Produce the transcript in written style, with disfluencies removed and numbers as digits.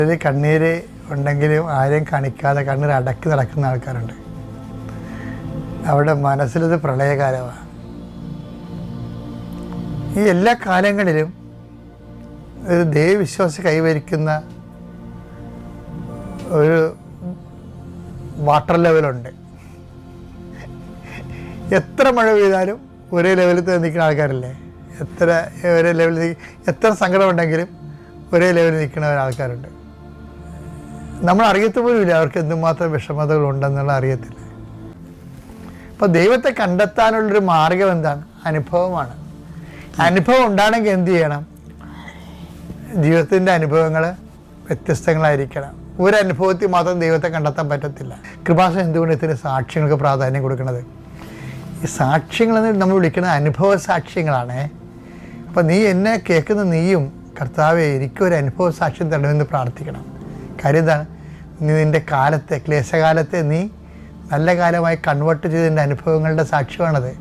ഒരു കണ്ണീര് ഉണ്ടെങ്കിലും ആരെയും കാണിക്കാതെ കണ്ണീർ അടക്കി നടക്കുന്ന ആൾക്കാരുണ്ട്. അവിടെ മനസ്സിലത് പ്രളയകാലമാണ്. ഈ എല്ലാ കാലങ്ങളിലും ഒരു ദൈവവിശ്വാസി കൈവരിക്കുന്ന ഒരു വാട്ടർ ലെവലുണ്ട്. എത്ര മഴ പെയ്താലും ഒരേ ലെവലിൽ നിൽക്കുന്ന ആൾക്കാരല്ലേ? ഒരേ ലെവലിൽ എത്ര സങ്കടമുണ്ടെങ്കിലും ഒരേ ലെവലിൽ നിൽക്കുന്ന ആൾക്കാരുണ്ട്. നമ്മൾ അറിയത്ത് പോലുമില്ല അവർക്ക് എന്തുമാത്രം വിഷമതകളുണ്ടെന്നുള്ള അറിയത്തില്ല. അപ്പോൾ ദൈവത്തെ കണ്ടെത്താനുള്ളൊരു മാർഗം എന്താണ്? അനുഭവമാണ്. അനുഭവം ഉണ്ടാണെങ്കിൽ എന്ത് ചെയ്യണം? ജീവിതത്തിൻ്റെ അനുഭവങ്ങൾ വ്യത്യസ്തങ്ങളായിരിക്കണം. ഒരു അനുഭവത്തിൽ മാത്രം ദൈവത്തെ കണ്ടെത്താൻ പറ്റത്തില്ല. കൃപാസനം എന്തുകൊണ്ട് ഇത്തിരി സാക്ഷ്യങ്ങൾക്ക് പ്രാധാന്യം കൊടുക്കുന്നത്? ഈ സാക്ഷ്യങ്ങളെന്ന് നമ്മൾ വിളിക്കുന്നത് അനുഭവ സാക്ഷ്യങ്ങളാണ്. അപ്പം നീ എന്നെ കേൾക്കുന്ന നീയും കർത്താവെ എനിക്കൊരു അനുഭവ സാക്ഷ്യം തരണമെന്ന് പ്രാർത്ഥിക്കണം. കാര്യം എന്താണ്? നീ നിൻ്റെ കാലത്തെ ക്ലേശകാലത്തെ നീ നല്ല കാലമായി കൺവേർട്ട് ചെയ്തതിൻ്റെ അനുഭവങ്ങളുടെ സാക്ഷ്യമാണത്.